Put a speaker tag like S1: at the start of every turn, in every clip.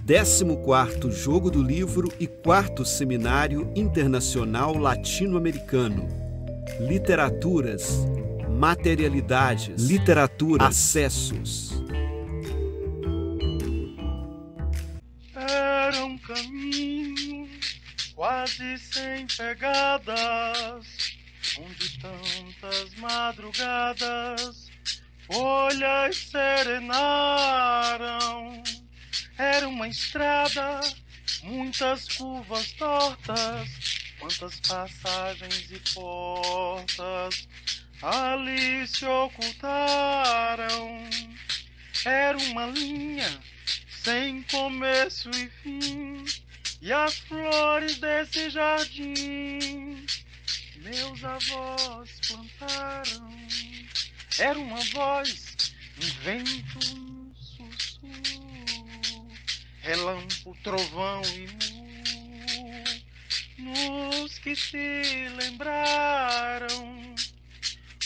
S1: 14º Jogo do Livro e 4º Seminário Internacional Latino-Americano. Literaturas, materialidades, literatura, acessos.
S2: Era um caminho quase sem pegadas, onde tantas madrugadas folhas serenaram. Era uma estrada, muitas curvas tortas, quantas passagens e portas ali se ocultaram. Era uma linha sem começo e fim, e as flores desse jardim meus avós plantaram. Era uma voz, um vento, um sussurro, relâmpago, trovão e nos que se lembraram.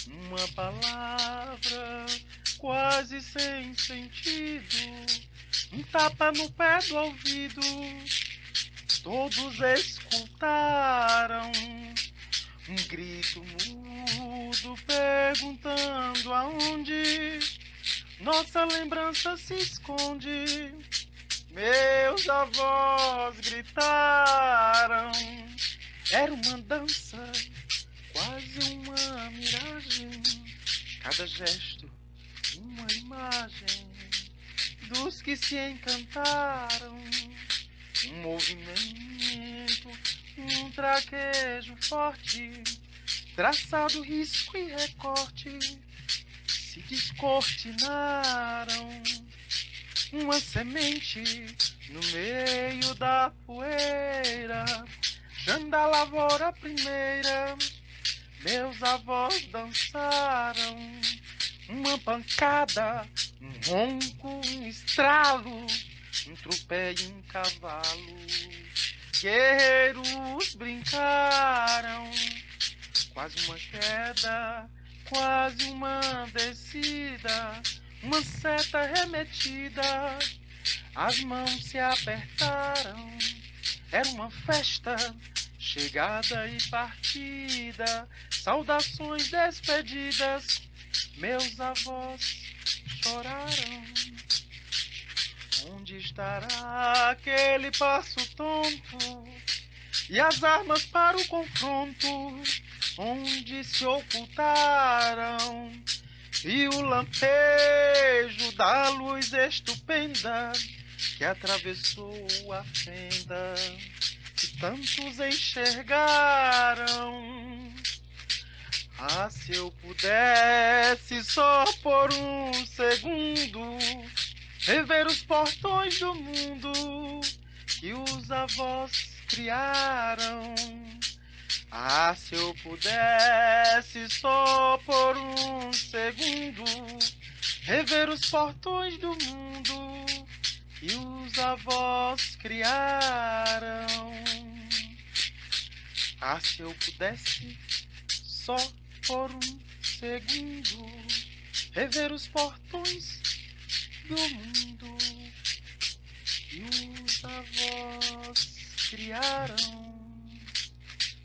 S2: Uma palavra quase sem sentido, um tapa no pé do ouvido, todos escutaram. Um grito mudo perguntando aonde nossa lembrança se esconde. Meus avós gritaram. Era uma dança, quase uma miragem, cada gesto uma imagem dos que se encantaram. Um movimento, um traquejo forte, traçado, risco e recorte, se descortinaram. Uma semente no meio da poeira, janda lavoura primeira, meus avós dançaram. Uma pancada, um ronco, um estralo, um tropé e um cavalo, guerreiros brincaram. Quase uma queda, quase uma descida, uma seta remetida, as mãos se apertaram. Era uma festa, chegada e partida, saudações, despedidas, meus avós choraram. Onde estará aquele passo tonto e as armas para o confronto? Onde se ocultaram? E o lampejo da luz estupenda que atravessou a fenda que tantos enxergaram. Ah, se eu pudesse só por um segundo rever os portões do mundo que os avós criaram. Ah, se eu pudesse só por um segundo rever os portões do mundo que os avós criaram. Ah, se eu pudesse só por um segundo rever os portões do mundo que os avós criaram.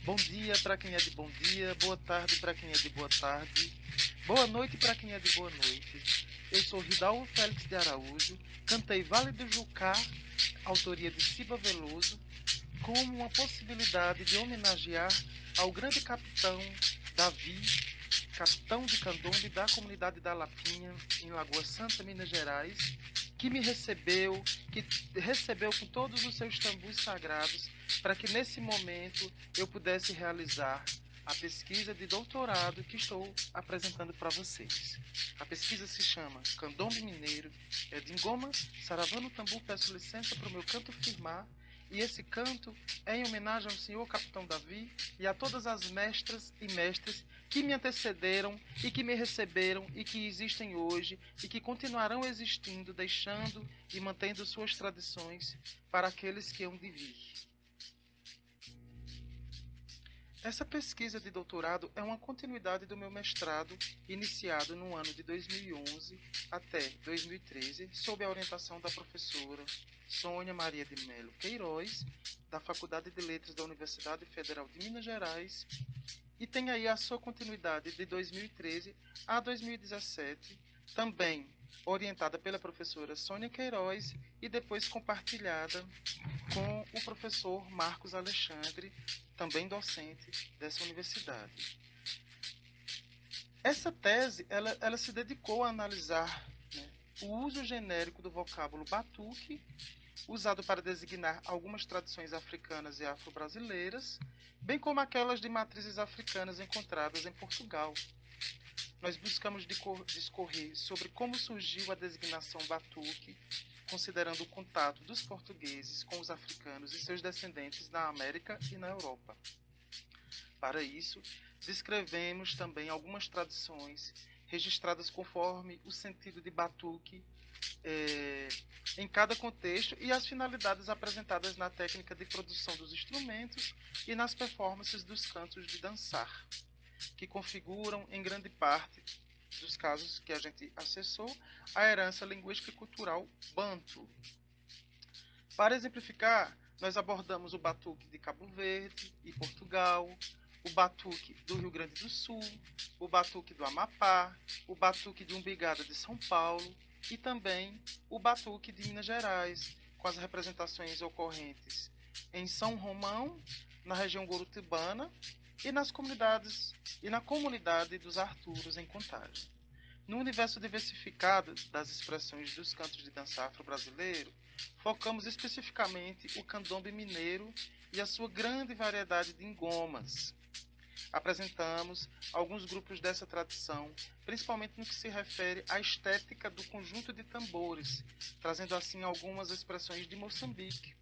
S2: Bom dia para quem é de bom dia, boa tarde para quem é de boa tarde, boa noite para quem é de boa noite. Eu sou Ridalgo Félix de Araújo, cantei Vale do Jucá, autoria de Ciba Veloso, como uma possibilidade de homenagear ao grande capitão Davi, capitão de candombe da comunidade da Lapinha, em Lagoa Santa, Minas Gerais, que me recebeu, que recebeu com todos os seus tambores sagrados, para que nesse momento eu pudesse realizar a pesquisa de doutorado que estou apresentando para vocês. A pesquisa se chama Candombe Mineiro, é de Ngoma, Saravano Tambu, peço licença para o meu canto firmar, e esse canto é em homenagem ao senhor Capitão Davi e a todas as mestras e mestres que me antecederam e que me receberam e que existem hoje e que continuarão existindo, deixando e mantendo suas tradições para aqueles que hão de vir. Essa pesquisa de doutorado é uma continuidade do meu mestrado, iniciado no ano de 2011 até 2013, sob a orientação da professora Sônia Maria de Melo Queiroz, da Faculdade de Letras da Universidade Federal de Minas Gerais, e tem aí a sua continuidade de 2013 a 2017, também orientada pela professora Sônia Queiroz e depois compartilhada com o professor Marcos Alexandre, também docente dessa universidade. Essa tese ela se dedicou a analisar, né, o uso genérico do vocábulo batuque, usado para designar algumas tradições africanas e afro-brasileiras, bem como aquelas de matrizes africanas encontradas em Portugal. Nós buscamos discorrer sobre como surgiu a designação batuque, considerando o contato dos portugueses com os africanos e seus descendentes na América e na Europa. Para isso, descrevemos também algumas tradições registradas conforme o sentido de batuque em cada contexto e as finalidades apresentadas na técnica de produção dos instrumentos e nas performances dos cantos de dançar, que configuram, em grande parte dos casos que a gente acessou, a herança linguística e cultural banto. Para exemplificar, nós abordamos o batuque de Cabo Verde e Portugal, o batuque do Rio Grande do Sul, o batuque do Amapá, o batuque de Umbigada de São Paulo e também o batuque de Minas Gerais, com as representações ocorrentes em São Romão, na região gorotibana e nas comunidades e na comunidade dos Arturos em Contagem. No universo diversificado das expressões dos cantos de dança afro-brasileiro, focamos especificamente o candombe mineiro e a sua grande variedade de engomas. Apresentamos alguns grupos dessa tradição, principalmente no que se refere à estética do conjunto de tambores, trazendo assim algumas expressões de Moçambique.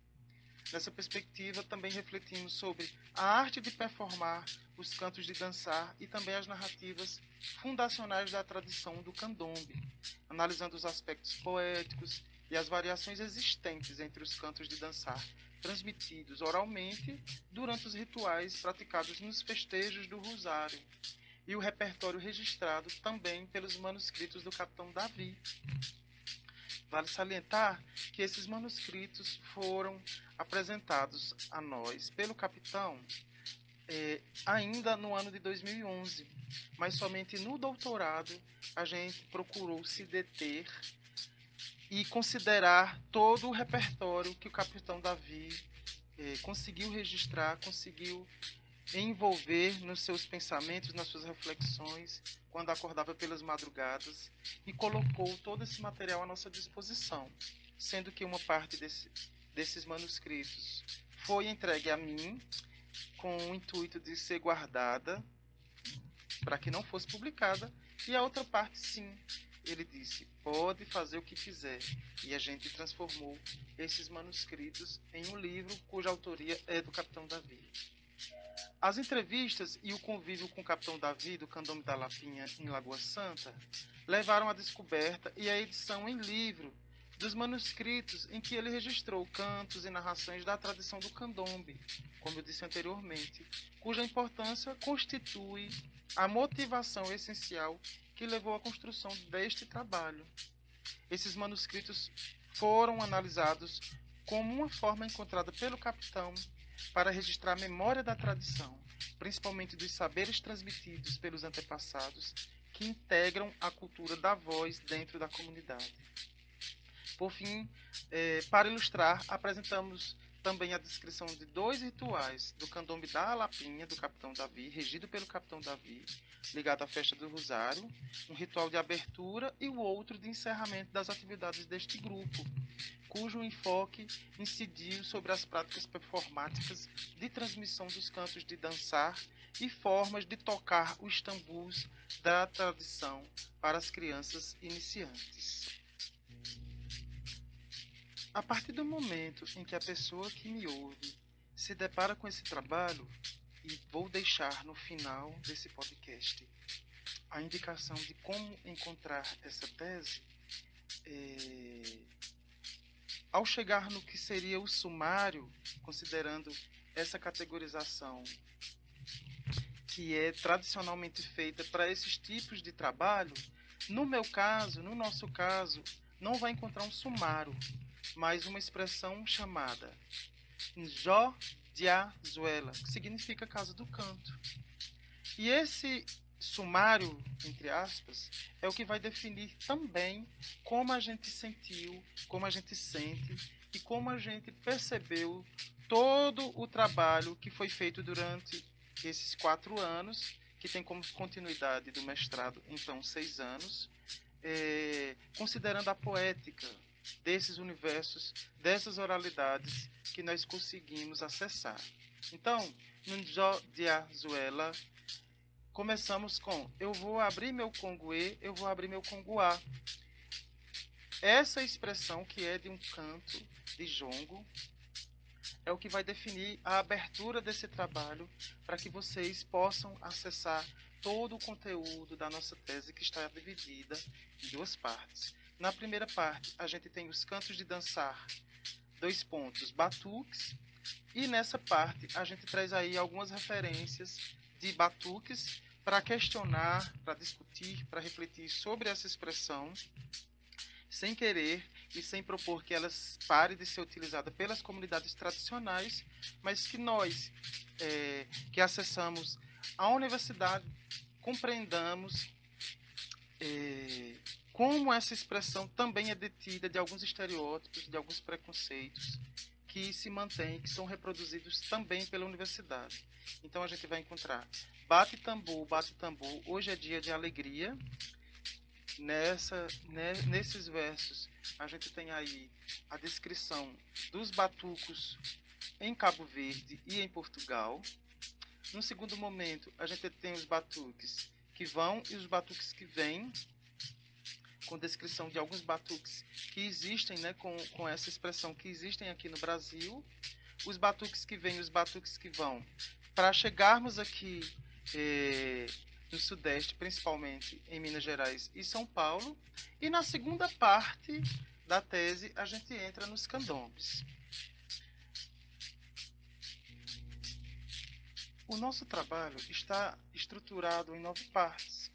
S2: Nessa perspectiva, também refletimos sobre a arte de performar, os cantos de dançar e também as narrativas fundacionais da tradição do candombe, analisando os aspectos poéticos e as variações existentes entre os cantos de dançar transmitidos oralmente durante os rituais praticados nos festejos do Rosário, e o repertório registrado também pelos manuscritos do capitão Davi. Vale salientar que esses manuscritos foram apresentados a nós pelo capitão ainda no ano de 2011, mas somente no doutorado a gente procurou se deter e considerar todo o repertório que o capitão Davi conseguiu registrar, conseguiu envolver nos seus pensamentos, nas suas reflexões, quando acordava pelas madrugadas, e colocou todo esse material à nossa disposição, sendo que uma parte desses manuscritos foi entregue a mim, com o intuito de ser guardada, para que não fosse publicada, e a outra parte, sim, ele disse, pode fazer o que quiser. E a gente transformou esses manuscritos em um livro cuja autoria é do capitão Davi. As entrevistas e o convívio com o capitão Davi do Candombe da Lapinha em Lagoa Santa levaram à descoberta e à edição em livro dos manuscritos em que ele registrou cantos e narrações da tradição do candombe, como eu disse anteriormente, cuja importância constitui a motivação essencial que levou à construção deste trabalho. Esses manuscritos foram analisados como uma forma encontrada pelo capitão para registrar a memória da tradição, principalmente dos saberes transmitidos pelos antepassados, que integram a cultura da voz dentro da comunidade. Por fim, para ilustrar, apresentamos também a descrição de dois rituais do candombe da Alapinha, do capitão Davi, regido pelo capitão Davi, ligado à festa do Rosário, um ritual de abertura e o outro de encerramento das atividades deste grupo, cujo enfoque incidiu sobre as práticas performáticas de transmissão dos cantos de dançar e formas de tocar os tambus da tradição para as crianças iniciantes. A partir do momento em que a pessoa que me ouve se depara com esse trabalho, e vou deixar no final desse podcast a indicação de como encontrar essa tese, ao chegar no que seria o sumário, considerando essa categorização que é tradicionalmente feita para esses tipos de trabalho, no meu caso, no nosso caso, não vai encontrar um sumário, mas uma expressão chamada Njó Diazuela, que significa casa do canto. E esse sumário, entre aspas, é o que vai definir também como a gente sentiu, como a gente sente e como a gente percebeu todo o trabalho que foi feito durante esses 4 anos, que tem como continuidade do mestrado, então, 6 anos, considerando a poética desses universos, dessas oralidades que nós conseguimos acessar. Então, no Njó Diazuela, começamos com eu vou abrir meu conguê, eu vou abrir meu conguá. Essa expressão, que é de um canto de jongo, é o que vai definir a abertura desse trabalho para que vocês possam acessar todo o conteúdo da nossa tese, que está dividida em 2 partes. Na primeira parte, a gente tem os cantos de dançar, 2 pontos, batuques, e nessa parte a gente traz aí algumas referências de batuques para questionar, para discutir, para refletir sobre essa expressão, sem querer e sem propor que elas parem de ser utilizadas pelas comunidades tradicionais, mas que nós, que acessamos a universidade, compreendamos como essa expressão também é detida de alguns estereótipos, de alguns preconceitos que se mantêm, que são reproduzidos também pela universidade. Então a gente vai encontrar bate tambor, hoje é dia de alegria. Nesses versos a gente tem aí a descrição dos batucos em Cabo Verde e em Portugal. No segundo momento, a gente tem os batuques que vão e os batuques que vêm, com descrição de alguns batuques que existem, né, com essa expressão, que existem aqui no Brasil, os batuques que vêm e os batuques que vão, para chegarmos aqui no Sudeste, principalmente em Minas Gerais e São Paulo. E na segunda parte da tese, a gente entra nos candombes. O nosso trabalho está estruturado em 9 partes.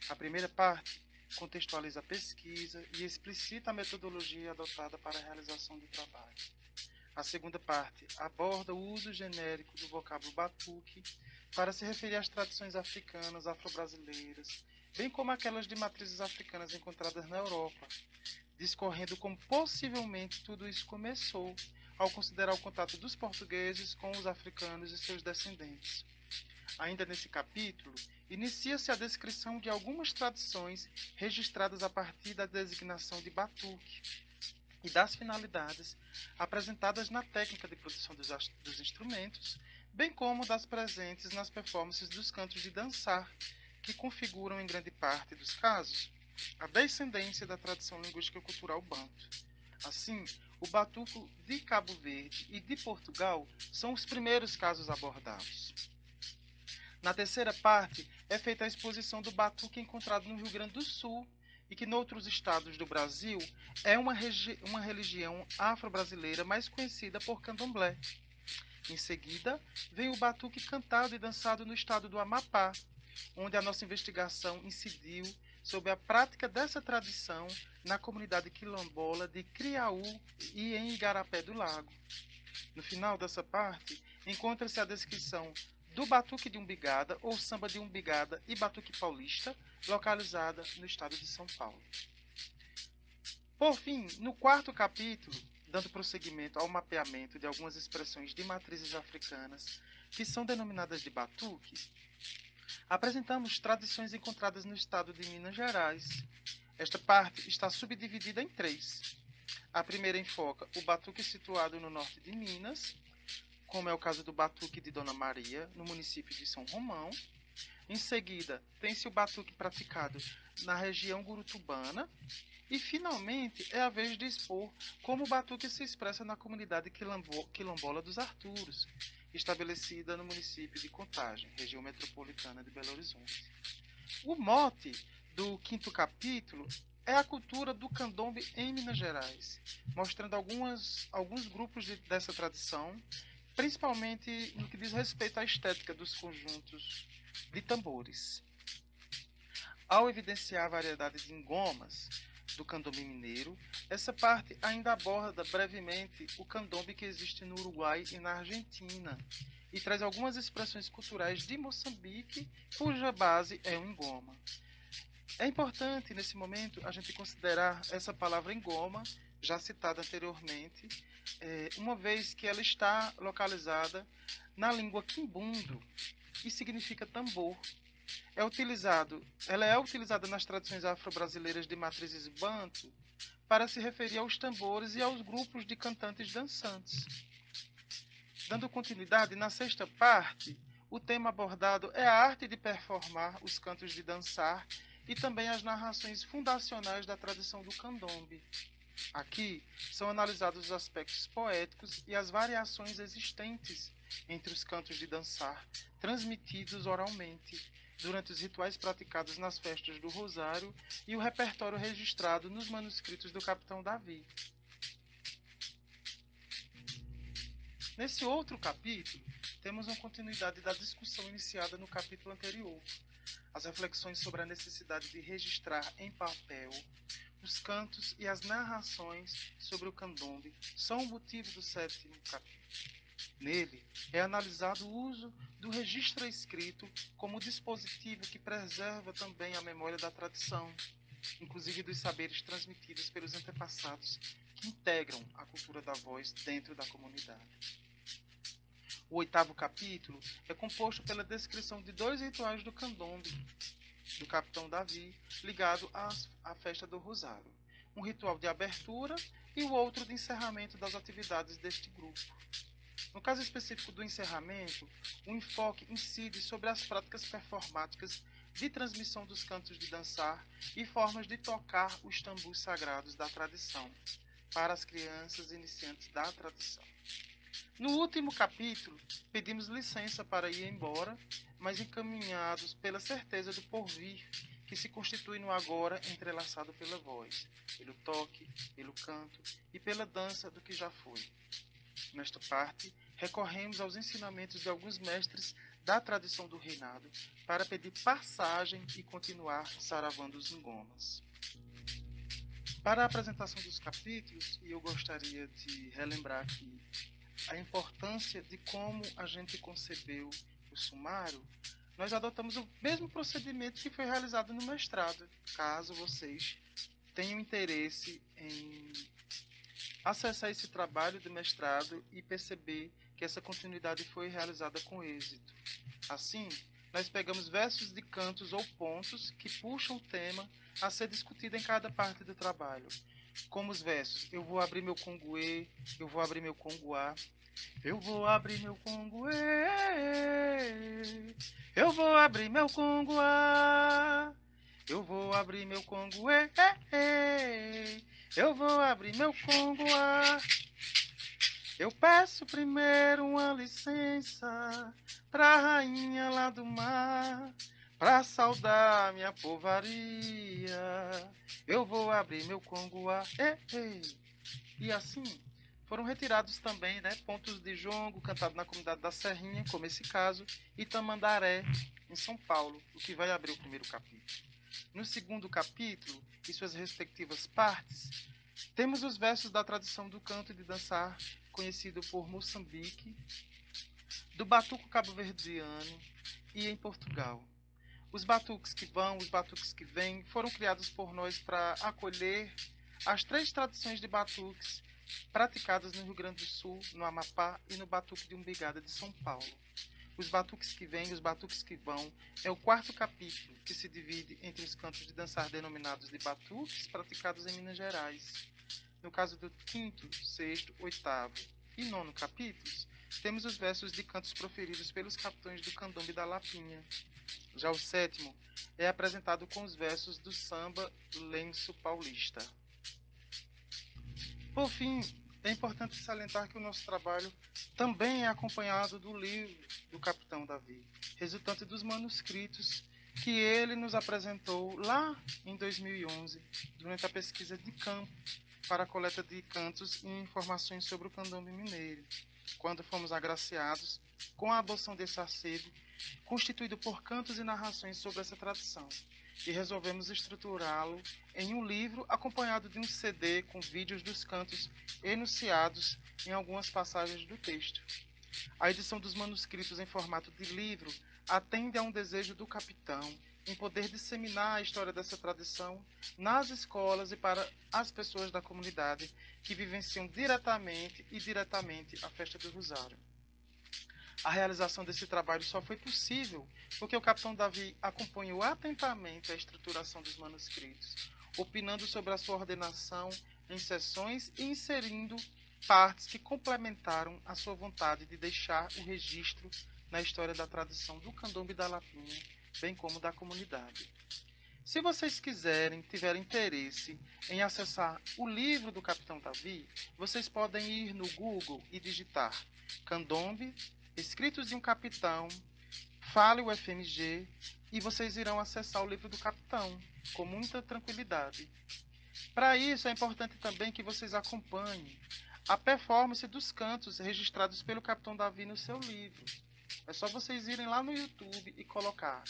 S2: A primeira parte contextualiza a pesquisa e explicita a metodologia adotada para a realização do trabalho. A segunda parte aborda o uso genérico do vocábulo batuque para se referir às tradições africanas, afro-brasileiras, bem como aquelas de matrizes africanas encontradas na Europa, discorrendo como possivelmente tudo isso começou ao considerar o contato dos portugueses com os africanos e seus descendentes. Ainda nesse capítulo, inicia-se a descrição de algumas tradições registradas a partir da designação de batuque e das finalidades apresentadas na técnica de produção dos instrumentos, bem como das presentes nas performances dos cantos de dançar, que configuram em grande parte dos casos a descendência da tradição linguística e cultural banto. Assim, o batuco de Cabo Verde e de Portugal são os primeiros casos abordados. Na terceira parte, é feita a exposição do batuque encontrado no Rio Grande do Sul e que, em outros estados do Brasil, é uma religião afro-brasileira mais conhecida por candomblé. Em seguida, vem o batuque cantado e dançado no estado do Amapá, onde a nossa investigação incidiu sobre a prática dessa tradição na comunidade quilombola de Criaú e em Igarapé do Lago. No final dessa parte, encontra-se a descrição do batuque de Umbigada, ou samba de Umbigada e batuque paulista, localizada no estado de São Paulo. Por fim, no quarto capítulo, dando prosseguimento ao mapeamento de algumas expressões de matrizes africanas que são denominadas de batuque, apresentamos tradições encontradas no estado de Minas Gerais. Esta parte está subdividida em 3. A primeira enfoca o batuque situado no norte de Minas, como é o caso do batuque de Dona Maria, no município de São Romão. Em seguida, tem-se o batuque praticado na região gurutubana. E, finalmente, é a vez de expor como o batuque se expressa na comunidade quilombola dos Arturos, estabelecida no município de Contagem, região metropolitana de Belo Horizonte. O mote do quinto capítulo é a cultura do candombe em Minas Gerais, mostrando alguns grupos dessa tradição principalmente no que diz respeito à estética dos conjuntos de tambores. Ao evidenciar a variedade de engomas do candombe mineiro, essa parte ainda aborda brevemente o candombe que existe no Uruguai e na Argentina, e traz algumas expressões culturais de Moçambique, cuja base é o engoma. É importante, nesse momento, a gente considerar essa palavra engoma, já citada anteriormente, uma vez que ela está localizada na língua quimbundo e significa tambor. Ela é utilizada nas tradições afro-brasileiras de matrizes banto para se referir aos tambores e aos grupos de cantantes dançantes. Dando continuidade, na sexta parte, o tema abordado é a arte de performar os cantos de dançar e também as narrações fundacionais da tradição do candombe. Aqui são analisados os aspectos poéticos e as variações existentes entre os cantos de dançar, transmitidos oralmente, durante os rituais praticados nas festas do Rosário e o repertório registrado nos manuscritos do Capitão Davi. Nesse outro capítulo, temos uma continuidade da discussão iniciada no capítulo anterior, as reflexões sobre a necessidade de registrar em papel os cantos e as narrações sobre o candombe são o motivo do sétimo capítulo. Nele é analisado o uso do registro escrito como dispositivo que preserva também a memória da tradição, inclusive dos saberes transmitidos pelos antepassados que integram a cultura da voz dentro da comunidade. O oitavo capítulo é composto pela descrição de dois rituais do candombe, do Capitão Davi, ligado à festa do Rosário. Um ritual de abertura e o outro de encerramento das atividades deste grupo. No caso específico do encerramento, o enfoque incide sobre as práticas performáticas de transmissão dos cantos de dançar e formas de tocar os tambus sagrados da tradição para as crianças iniciantes da tradição. No último capítulo, pedimos licença para ir embora, mas encaminhados pela certeza do porvir, que se constitui no agora entrelaçado pela voz, pelo toque, pelo canto e pela dança do que já foi. Nesta parte, recorremos aos ensinamentos de alguns mestres da tradição do reinado para pedir passagem e continuar saravando os engomas. Para a apresentação dos capítulos, eu gostaria de relembrar aqui a importância de como a gente concebeu o sumário. Nós adotamos o mesmo procedimento que foi realizado no mestrado, caso vocês tenham interesse em acessar esse trabalho de mestrado e perceber que essa continuidade foi realizada com êxito. Assim, nós pegamos versos de cantos ou pontos que puxam o tema a ser discutido em cada parte do trabalho, como os versos eu vou abrir meu conguê, eu vou abrir meu conguá, eu vou abrir meu conguê, eu vou abrir meu conguá, eu vou abrir meu conguê, eu vou abrir meu conguá. Eu peço primeiro uma licença pra rainha lá do mar, pra saudar minha povaria. Eu vou abrir meu conguá, E assim, foram retirados também, né, pontos de jongo cantado na comunidade da Serrinha, como esse caso, e Tamandaré, em São Paulo, o que vai abrir o primeiro capítulo. No segundo capítulo, e suas respectivas partes, temos os versos da tradição do canto de dançar, conhecido por Moçambique, do batuco cabo-verdiano e em Portugal. Os batuques que vão, os batuques que vêm, foram criados por nós para acolher as três tradições de batuques praticadas no Rio Grande do Sul, no Amapá e no Batuque de Umbigada de São Paulo. Os batuques que vêm e os batuques que vão é o quarto capítulo, que se divide entre os cantos de dançar denominados de batuques praticados em Minas Gerais. No caso do quinto, sexto, oitavo e nono capítulos, temos os versos de cantos proferidos pelos capitães do candombe da Lapinha. Já o sétimo é apresentado com os versos do samba lenço paulista. Por fim, é importante salientar que o nosso trabalho também é acompanhado do livro do Capitão Davi, resultante dos manuscritos que ele nos apresentou lá em 2011, durante a pesquisa de campo para a coleta de cantos e informações sobre o candomblé mineiro, quando fomos agraciados com a adoção desse acervo, constituído por cantos e narrações sobre essa tradição, e resolvemos estruturá-lo em um livro acompanhado de um CD com vídeos dos cantos enunciados em algumas passagens do texto. A edição dos manuscritos em formato de livro atende a um desejo do capitão em poder disseminar a história dessa tradição nas escolas e para as pessoas da comunidade que vivenciam diretamente e indiretamente a festa do Rosário. A realização desse trabalho só foi possível porque o capitão Davi acompanhou atentamente a estruturação dos manuscritos, opinando sobre a sua ordenação em sessões e inserindo partes que complementaram a sua vontade de deixar o registro na história da tradição do candomblé da Lapinha, bem como da comunidade. Se vocês tiverem interesse em acessar o livro do Capitão Davi, vocês podem ir no Google e digitar Candomblé, Escritos de um Capitão, Fale o FMG, e vocês irão acessar o livro do Capitão com muita tranquilidade. Para isso, é importante também que vocês acompanhem a performance dos cantos registrados pelo Capitão Davi no seu livro. É só vocês irem lá no YouTube e colocar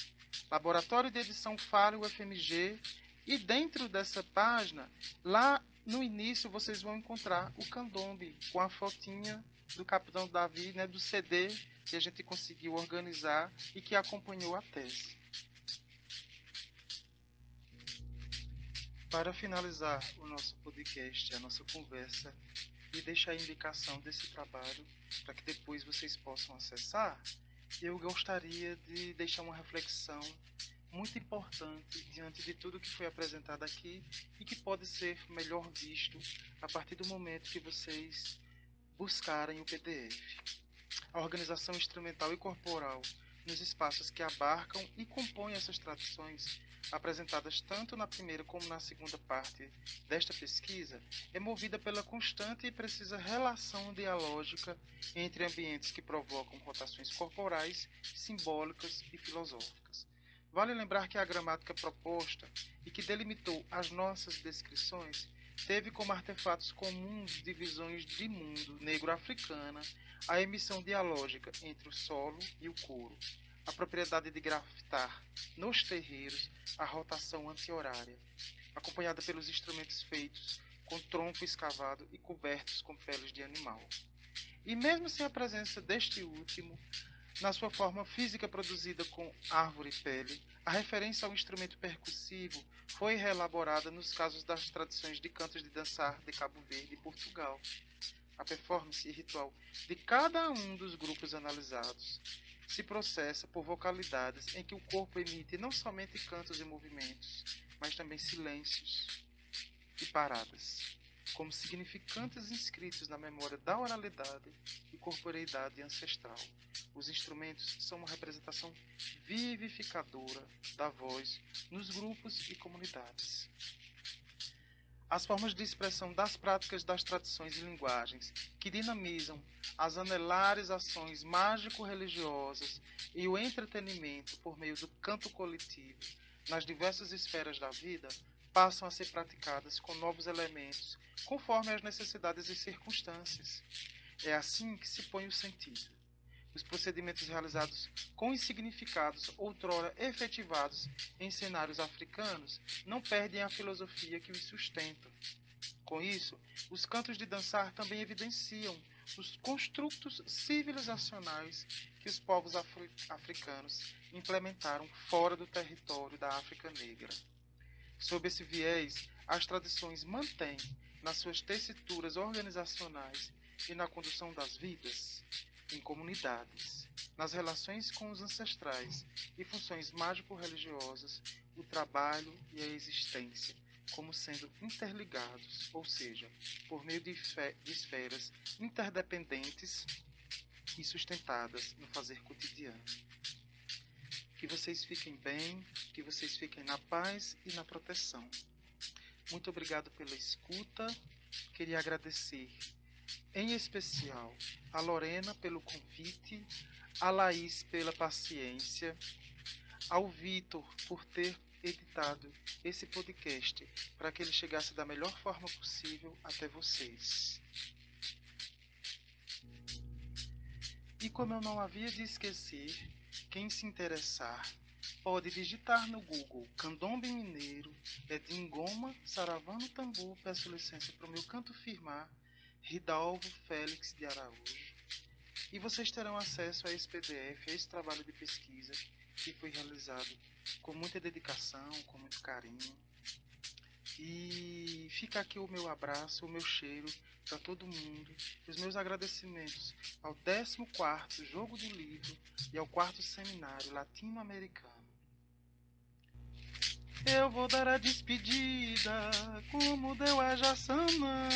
S2: Laboratório de Edição Fale o FMG, e dentro dessa página, lá no início, vocês vão encontrar o candomblé com a fotinha do Capitão Davi, né, do CD que a gente conseguiu organizar e que acompanhou a tese. Para finalizar o nosso podcast, a nossa conversa, e deixar a indicação desse trabalho para que depois vocês possam acessar, eu gostaria de deixar uma reflexão muito importante diante de tudo que foi apresentado aqui e que pode ser melhor visto a partir do momento que vocês buscarem o PDF. A organização instrumental e corporal nos espaços que abarcam e compõem essas tradições, apresentadas tanto na primeira como na segunda parte desta pesquisa, é movida pela constante e precisa relação dialógica entre ambientes que provocam rotações corporais, simbólicas e filosóficas. Vale lembrar que a gramática proposta e que delimitou as nossas descrições teve como artefatos comuns de visões de mundo negro-africana a emissão dialógica entre o solo e o couro, a propriedade de grafitar nos terreiros a rotação anti-horária, acompanhada pelos instrumentos feitos com tronco escavado e cobertos com peles de animal. E mesmo sem a presença deste último, na sua forma física produzida com árvore e pele, a referência ao instrumento percussivo foi reelaborada nos casos das tradições de cantos de dançar de Cabo Verde e Portugal. A performance e ritual de cada um dos grupos analisados se processa por vocalidades em que o corpo emite não somente cantos e movimentos, mas também silêncios e paradas, como significantes inscritos na memória da oralidade e corporeidade ancestral. Os instrumentos são uma representação vivificadora da voz nos grupos e comunidades. As formas de expressão das práticas das tradições e linguagens que dinamizam as anelares ações mágico-religiosas e o entretenimento por meio do canto coletivo nas diversas esferas da vida passam a ser praticadas com novos elementos conforme as necessidades e circunstâncias. É assim que se põe o sentido. Os procedimentos realizados com os significados outrora efetivados em cenários africanos não perdem a filosofia que os sustenta. Com isso, os cantos de dançar também evidenciam os construtos civilizacionais que os povos africanos implementaram fora do território da África Negra. Sob esse viés, as tradições mantêm, nas suas tessituras organizacionais e na condução das vidas, em comunidades, nas relações com os ancestrais e funções mágico-religiosas, o trabalho e a existência, como sendo interligados, ou seja, por meio de esferas interdependentes e sustentadas no fazer cotidiano. Que vocês fiquem bem, que vocês fiquem na paz e na proteção. Muito obrigado pela escuta. Queria agradecer em especial a Lorena pelo convite, a Laís pela paciência, ao Vitor por ter editado esse podcast para que ele chegasse da melhor forma possível até vocês. E como eu não havia de esquecer, quem se interessar pode digitar no Google Candombe Mineiro, Edingoma, Saravano Tambu, peço licença para o meu canto firmar, Ridalvo Félix de Araújo. E vocês terão acesso a esse PDF, a esse trabalho de pesquisa que foi realizado com muita dedicação, com muito carinho. E fica aqui o meu abraço, o meu cheiro para todo mundo, os meus agradecimentos ao 14º Jogo do Livro e ao 4º Seminário Latino-Americano. Eu vou dar a despedida, como deu a Jaçanã.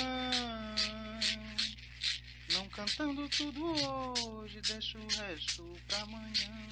S2: Não cantando tudo hoje, deixo o resto pra amanhã.